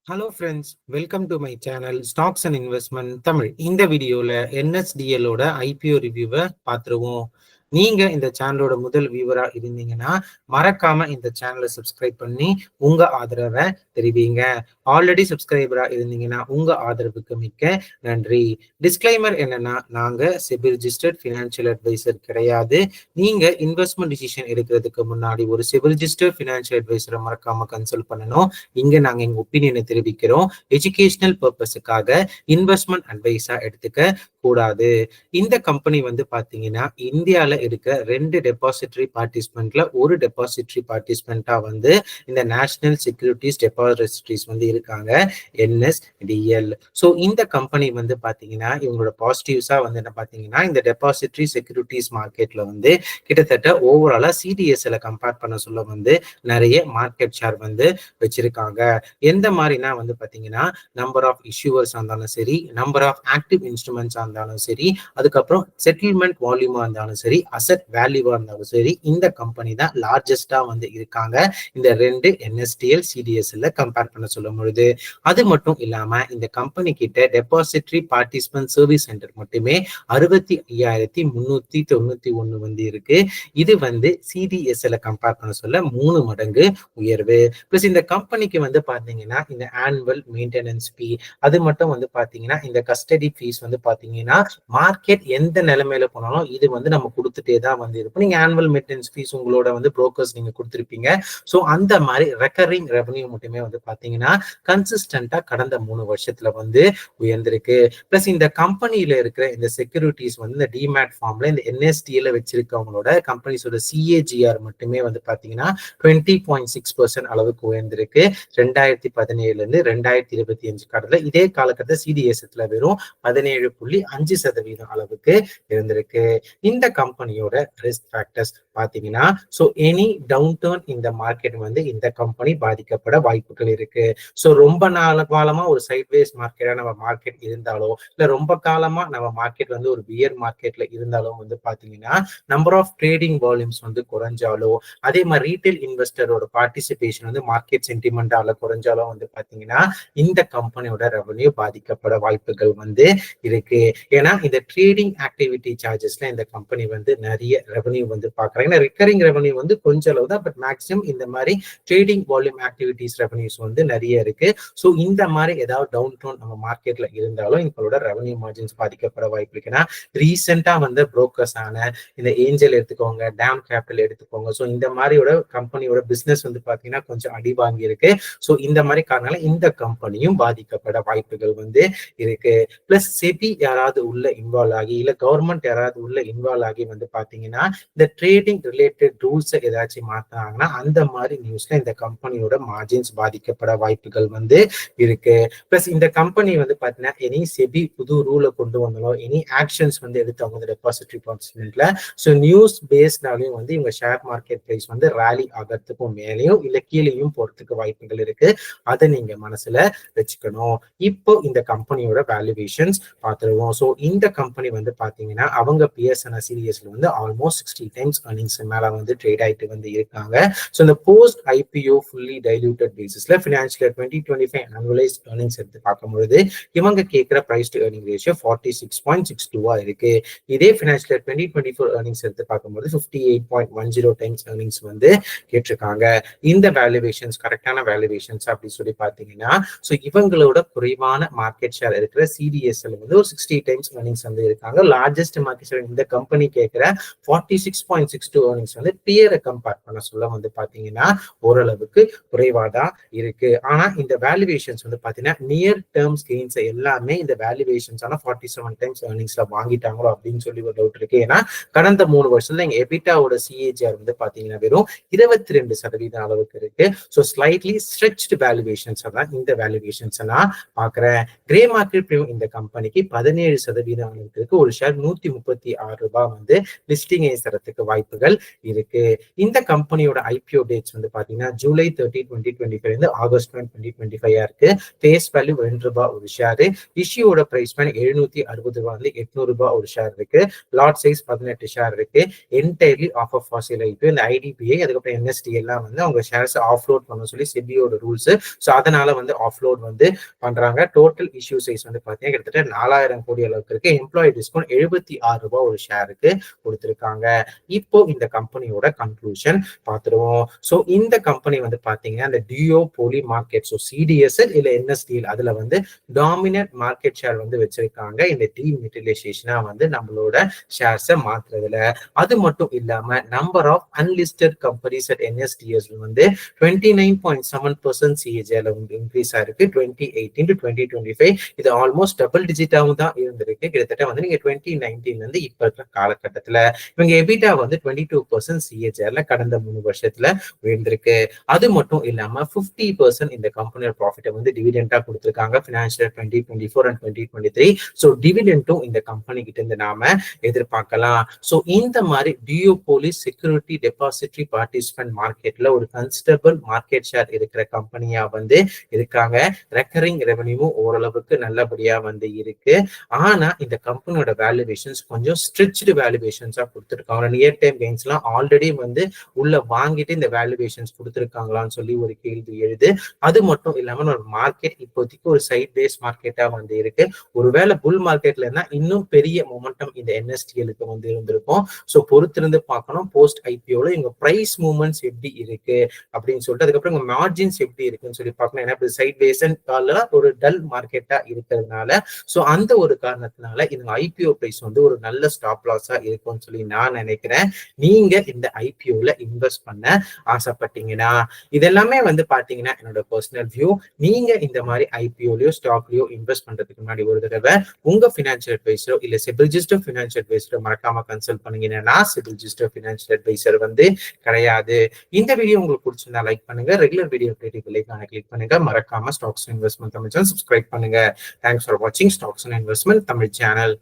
Hello friends, welcome to my channel stocks and investment Tamil. இந்த வீடியோவில் என்எஸ்டிஎலோட IPO ரிவ்யூவை பார்த்துருவோம். நீங்க இந்த சேனலோட முதல் வியூவரா இருந்தீங்கன்னா மறக்காம இந்த சேனலை சப்ஸ்கிரைப் பண்ணி உங்க ஆதரவை தெரிவிங்க. ஆல்ரெடி சப்ஸ்கிரைபரா இருந்தீங்கன்னா உங்க ஆதரவுக்கு மிக்க நன்றி. டிஸ்க்ளைமர் என்னன்னா, நாங்க செபி ரிஜிஸ்டர்ட் ஃபினான்ஷியல் அட்வைசர் கிடையாது. நீங்க இன்வெஸ்ட்மெண்ட் டிசிஷன் எடுக்கிறதுக்கு முன்னாடி ஒரு செபி ரிஜிஸ்டர்ட் ஃபினான்ஷியல் அட்வைசரை மறக்காம கன்சல்ட் பண்ணணும். இங்க நாங்க எங்க ஒப்பீனியனை தெரிவிக்கிறோம். எஜுகேஷனல் பர்பஸுக்காக இன்வெஸ்ட்மெண்ட் அட்வைஸா எடுத்துக்க கூடாது. இந்த கம்பெனி வந்து பாத்தீங்கன்னா இந்தியால இருக்க 2 டெபாசிட்டரி பார்ட்டிசிபென்ட்ல ஒரு டெபாசிட்டரி பார்ட்டிசிபென்ட்டா வந்து இந்த நேஷனல் செக்யூரிட்டிஸ் டெபாசிட்டரிஸ் வந்து இருக்காங்க, என்எஸ்டிஎல். ஸோ இந்த கம்பெனி வந்து பாத்தீங்கன்னா இவங்களோட பாசிட்டிவ்ஸா வந்து என்ன பாத்தீங்கன்னா, இந்த டெபாசிட்டரி செக்யூரிட்டிஸ் மார்க்கெட்ல வந்து கிட்டத்தட்ட ஓவராலா சிடிஎஸ்ல கம்பேர் பண்ண சொல்ல வந்து நிறைய மார்க்கெட் ஷேர் வந்து வச்சிருக்காங்க. எந்த மாதிரினா வந்து பாத்தீங்கன்னா, நம்பர் ஆஃப் இஷ்யூவர்ஸ் இருந்தாலும் சரி, நம்பர் ஆஃப் ஆக்டிவ் இன்ஸ்ட்ருமெண்ட்ஸ் இருந்தாலும் சரி, அதுக்கப்புறம் செட்டில்மெண்ட் வால்யூமா இருந்தாலும் சரி, அசெட் வேல்யூவா இருந்தாலும் சரி, இந்த கம்பெனி தான் லார்ஜஸ்டா வந்து இருக்காங்க இந்த 2 என்எஸ்டிஎல் சிடிஎஸ்ல கம்பேர் பண்ண சொல்லும் பொழுது. அது மட்டும் இல்லாம இந்த கம்பெனி கிட்ட டெபாசிட்டரி பார்ட்டிசிபென்ட் சர்வீஸ் சென்டர் மட்டுமே 65,391 வந்து இருக்கு. இது வந்து சிடிஎஸ்ல கம்பேர் பண்ண சொல்ல 3 மடங்கு உயர்வு. பிளஸ் இந்த கம்பெனிக்கு வந்து பாத்தீங்கன்னா இந்த ஆனுவல் மெயின்டெனன்ஸ் ஃபீ, அது மட்டும் வந்து பாத்தீங்கன்னா இந்த கஸ்டடி ஃபீஸ் வந்து பாத்தீங்கன்னா மார்க்கெட் எந்த நிலைமையில போனாலும் இது வந்து நம்ம கொடுத்துட்டே தான் வந்து இருக்கும். நீங்க ஆனுவல் மெயின்டெனன்ஸ் ஃபீஸ் உங்களோட வந்து புரோக்கர்ஸ் நீங்க கொடுத்துருப்பீங்க. ஸோ அந்த மாதிரி ரெக்கரிங் ரெவன்யூ மட்டுமே வந்து பாத்தீங்கன்னா கன்சிஸ்டன்டா கடந்த 3 வருஷத்துல வந்து உயர்ந்திருக்கு. பிளஸ் இந்த கம்பெனியில இருக்கிற இந்த செக்யூரிட்டிஸ் வந்து இந்த டிமேட் ஃபார்ம்ல இந்த என்எஸ்டிஎல வச்சிருக்கவங்களோட கம்பெனிஸோட சிஏஜிஆர் மட்டுமே வந்து பாத்தீங்கன்னா 20.6% அளவுக்கு உயர்ந்திருக்கு 2017 இருந்து 2025 கடந்த இதே காலகட்டத்தில் சிடிஎஸ்ல வெறும் 17.5% அளவுக்கு இருந்திருக்கு. இந்த கம்பெனியோட ரிஸ்க் ஃபேக்டர்ஸ் பாத்தீங்கன்னா, ஸோ எனி டவுன் டர்ன் இந்த மார்க்கெட் வந்து இந்த கம்பெனி பாதிக்கப்பட வாய்ப்புகள் இருக்கு. ஸோ ரொம்ப காலமா ஒரு சைட்வேஸ் மார்க்கெட்டா நம்ம மார்க்கெட் இருந்தாலோ, இல்ல ரொம்ப காலமா நம்ம மார்க்கெட் வந்து ஒரு பியர் மார்க்கெட்ல இருந்தாலும் வந்து பாத்தீங்கன்னா, நம்பர் ஆஃப் ட்ரேடிங் வால்யூம்ஸ் வந்து குறைஞ்சாலோ, அதே மாதிரி ரீட்டைல் இன்வெஸ்டரோட பார்ட்டிசிபேஷன் வந்து மார்க்கெட் சென்டிமெண்டால குறைஞ்சாலும் வந்து பாத்தீங்கன்னா இந்த கம்பெனியோட ரெவன்யூ பாதிக்கப்பட வாய்ப்புகள் வந்து இருக்கு. ஏன்னா இந்த ட்ரேடிங் ஆக்டிவிட்டி சார்ஜஸ்ல இந்த கம்பெனி வந்து நிறைய ரெவன்யூ வந்து பாக்குறாங்க. ஏன்னா ரிக்கரிங் ரெவன்யூ வந்து கொஞ்சம் அளவு தான், பட் மேக்ஸிமம் இந்த மாதிரி ட்ரேடிங் வால்யூம் ஆக்டிவிட்டிஸ் ரெவன்யூஸ் வந்து நிறைய இருக்கு. ஸோ இந்த மாதிரி ஏதாவது டவுன் டவுன் நம்ம மார்க்கெட்ல இருந்தாலும் எங்களோட ரெவன்யூ மார்ஜின்ஸ் பாதிக்கப்பட வாய்ப்பு இருக்குன்னா, ரீசெண்டா வந்து புரோக்கர்ஸ் ஆன இந்த ஏஞ்சல் எடுத்துக்கோங்க, டேம் கேபிட்டல் எடுத்துக்கோங்க. ஸோ இந்த மாதிரியோட கம்பெனியோட பிசினஸ் வந்து பாத்தீங்கன்னா கொஞ்சம் அடி வாங்கி இருக்கு. ஸோ இந்த மாதிரி காரணங்கள இந்த கம்பெனியும் பாதிக்கப்பட வாய்ப்புகள் வந்து இருக்கு. பிளஸ் செபி யாராவது உள்ள இன்வால்வ் ஆகி, இல்ல கவர்மெண்ட் யாராவது உள்ள இன்வால்வ் ஆகி வந்து பாத்தீங்கன்னா இந்த ட்ரேடிங் ரிலேட்டட் ரூல்ஸ் ஏதாச்சும் மாத்தினாங்கன்னா அந்த மாதிரி நியூஸ்ல இந்த கம்பெனியோட மார்ஜின்ஸ் பாதிக்கப்பட வாய்ப்புகள் வந்து இருக்கு. பிளஸ் இந்த கம்பெனி வந்து பாத்தீங்கன்னா எனி செபி புது ரூலை கொண்டு வந்தாலும், எனி ஆக்ஷன்ஸ் வந்து எடுத்தவங்க டெபாசிட்டரி பார்ட்டிசிபென்ட்ல, ஸோ நியூஸ் பேஸ்டாலையும் வந்து இவங்க ஷேர் மார்க்கெட் பிரைஸ் வந்து ரேலி ஆகிறதுக்கும் மேலேயும் இல்ல கீழேயும் போறதுக்கு வாய்ப்புகள் இருக்கு. அதை நீங்க மனசுல வச்சுக்கணும். இப்போ இந்த கம்பெனியோட வேல்யூவேஷன்ஸ் பார்த்துருவோம். ஸோ இந்த கம்பெனி வந்து பாத்தீங்கன்னா அவங்க பிஎஸ்என்ஆர் சீரியஸ்ல வந்து ஆல்மோஸ்ட் 60 டைம்ஸ் earnings மேல வந்து ட்ரேட் ஆயிட்டு வந்து இருக்காங்க. ஸோ இந்த போஸ்ட் ஐபிஓ ஃபுல்லி டைல்யூட்டட் பேசிஸ்ல ஃபினான்ஷியல் 2025 அனுவலைஸ் earnings எடுத்து பார்க்கும்போது இவங்க கேட்கிற பிரைஸ் டு earning ரேஷியோ 46.62 இருக்கு. இதே ஃபினான்ஷியல் 2024 earnings எடுத்து பார்க்கும்போது 58.10 டைம்ஸ் earnings வந்து கேட்டிருக்காங்க. இந்த வேல்யூவேஷன்ஸ் கரெக்டான வேல்யூவேஷன்ஸ் அப்படி சொல்லி பாத்தீங்கன்னா, ஸோ இவங்களோட குறைவான மார்க்கெட் ஷேர் இருக்கிற சிடிஎஸ்ல வந்து ஒரு 60 டைம்ஸ் earnings வந்து இருக்காங்க. லார்ஜஸ்ட் மார்க்கெட் ஷேர் இந்த கம்பெனி கேட்கிற 46.62 earnings வந்து பியரை கம்பேர் பண்ண சொல்ல வந்து பாத்தீங்கன்னா ஓரளவுக்கு குறைவாதான் இருக்கு. ஆனா இந்த வேல்யூவேஷன்ஸ் வந்து பாத்தீங்கன்னா நியர் டேர்ம்ஸ் கெயின்ஸ் எல்லாமே இந்த வேல்யூவேஷன்ஸ் ஆனா 47 டைம்ஸ் earningsல வாங்கிட்டாங்களோ அப்படின்னு சொல்லி ஒரு டவுட் இருக்கு. ஏன்னா கடந்த 3 வருஷத்துல எங்க எபிட்டாவோட சிஏஜிஆர் வந்து பாத்தீங்கன்னா வெறும் 22% அளவுக்கு இருக்கு. ஸோ ஸ்லைட்லி ஸ்ட்ரெச்டு வேல்யூவேஷன்ஸ் தான் இந்த வேல்யூவேஷன்ஸ் நான் பாக்குறேன். கிரே மார்க்கெட் பிரீமியம் இந்த கம்பெனிக்கு 17 7% அளவுக்கு ஒரு ஷேர் ₹136 வந்து லிஸ்டிங் தரத்துக்கு வாய்ப்புகள் இருக்கு. இந்த கம்பெனியோட ஐபிஓ டேட்ஸ் வந்து பாத்தீங்கன்னா ஜூலை 30, 2025 இருந்து ஆகஸ்ட் 2025 இருக்கு. ஃபேஸ் வேல்யூ ₹2 ஒரு ஷேர். இஷ்யூவோட பிரைஸ் ₹760 வந்து ₹800 ஒரு ஷேர் இருக்கு. லாட் சைஸ் 18 ஷேர் இருக்கு. Entirely of of fossil IPO. இந்த ஐடிபிஐ அதுக்கப்புறம் என்எஸ்டி எல்லாம் வந்து அவங்க ஷேர்ஸ் ஆஃப்லோட் பண்ண சொல்லி செபியோட ரூல்ஸ். ஸோ அதனால வந்து ஆஃப்லோட் வந்து பண்றாங்க. டோட்டல் இஷ்யூ சைஸ் வந்து பாத்தீங்கன்னா கிட்டத்தட்ட 4000 கோடி அளவுக்கு இருக்கு. எம்ப்ளாயி டிஸ்கவுண்ட் ₹76 ஒரு ஷேருக்கு கொடுத்திருக்காங்க. இப்போ இந்த கம்பெனியோட கன்க்ளூஷன் பார்த்துருவோம். ஸோ இந்த கம்பெனி வந்து பாத்தீங்கன்னா இந்த டியோபோலி மார்க்கெட், ஸோ சிடிஎஸ்எல் இல்ல என்எஸ்டிஎல் அதுல வந்து டாமினன்ட் மார்க்கெட் ஷேர் வந்து வச்சிருக்காங்க. இந்த டிமெட்டலைசேஷனா வந்து நம்மளோட ஷேர்ஸை மாத்துறதுல. அது மட்டும் இல்லாம number of unlisted companies at NSDS வந்து 29.7% சிஏஜில வந்து இன்க்ரீஸ் ஆயிருக்கு 2018 to 2025. இது ஆல்மோஸ்ட் டபுள் டிஜிட்டாவும் தான் இருந்திருக்கு. கிட்டத்தட்ட வந்து நீங்க 2019 இருந்து இப்ப இருக்கிற காலகட்டத்துல இவங்க எபிட்டா வந்து 22% சிஏஜில கடந்த 3 வருஷத்துல உயர்ந்திருக்கு. அது மட்டும் இல்லாம 50% இந்த கம்பெனியோட ப்ராஃபிட்டை வந்து டிவிடெண்டா கொடுத்திருக்காங்க பினான்சியல் 2024 and 2023. ஸோ டிவிடெண்டும் இந்த கம்பெனி கிட்ட இருந்து நாம எதிர்பார்க்கலாம். ஸோ இந்த மாதிரி டியோபோலி செக்யூரிட்டி டெபாசிட்டரி பார்ட்டிசிபென்ட் மார்க்கெட்ல ஒரு கன்சிடரபிள் மார்க்கெட் ஷேர் இருக்கிற கம்பெனியா வந்து இருக்காங்க. ரெக்கரிங் ரெவன்யூவும் ஓரளவுக்கு நல்லபடியா வந்து இருக்கு. ஆனா இந்த கம்பெனியோட வேல்யூவேஷன்ஸ் கொஞ்சம் ஸ்ட்ரிச்டு வேல்யூவேஷன்ஸா கொடுத்துருக்காங்க. நியர் டைம் கெயின்ஸ் எல்லாம் ஆல்ரெடி வந்து உள்ள வாங்கிட்டு இந்த வேல்யூவேஷன்ஸ் கொடுத்துருக்காங்களான்னு சொல்லி ஒரு கேள்வி எழுது. அது மட்டும் இல்லாம ஒரு மார்க்கெட் இப்போதைக்கு ஒரு சைட் பேஸ் மார்க்கெட்டா வந்து இருக்கு. ஒருவேளை புல் மார்க்கெட்ல இருந்தா இன்னும் பெரிய மொமெண்டம் இந்த என்எஸ்டிஎலுக்கு வந்து இருந்திருக்கும். ஸோ பொறுத்திருந்து பார்க்கணும் போஸ்ட் ஐபிஓல இவங்க பிரைஸ் மூவ்மெண்ட்ஸ் எப்படி இருக்கு அப்படின்னு சொல்லிட்டு, அதுக்கப்புறம் இவங்க மார்ஜின்ஸ் எப்படி இருக்குன்னு சொல்லி பார்க்கணும். ஏன்னா சைட் பேஸ் ஒரு டல் மார்க்கெட்டா இருக்கிறதுனால ஸோ அந்த ஒரு காரணத்தினால இந்த ஐபிஓ பிரைஸ் வந்து ஒரு நல்ல ஸ்டாப் லாஸா இருக்கும்னு சொல்லி நான் நினைக்கிறேன். நீங்க இந்த ஐபிஓல இன்வெஸ்ட் பண்ண ஆசைப்பட்டீங்கன்னா இதெல்லாமே வந்து பாத்தீங்கன்னா என்னோட பர்சனல் வியூ. நீங்க இந்த மாதிரி ஐபிஓலயோ ஸ்டாக்லயோ இன்வெஸ்ட் பண்றதுக்கு முன்னாடி ஒரு தடவை உங்க பினான்சியல் அட்வைசரோ இல்ல செபில்ஜிஸ்டர் பினான்சியல் அட்வைசரோ மறக்காம கன்சல்ட் பண்ணீங்கன்னா நான் செபில்ஜிஸ்டர் பினான்சியல் அட்வைசர் வந்து கிடையாது. இந்த வீடியோ உங்களுக்கு பிடிச்சிருந்தா லைக் பண்ணுங்க. ரெகுலர் வீடியோ கிளிக் பண்ணுங்க. மறக்காம stocks investment Tamil channel subscribe பண்ணுங்க. தேங்க்ஸ் ஃபார் வாட்சிங் ஸ்டாக்ஸ் இன்வெஸ்ட்மெண்ட் தமிழ் சேனல்.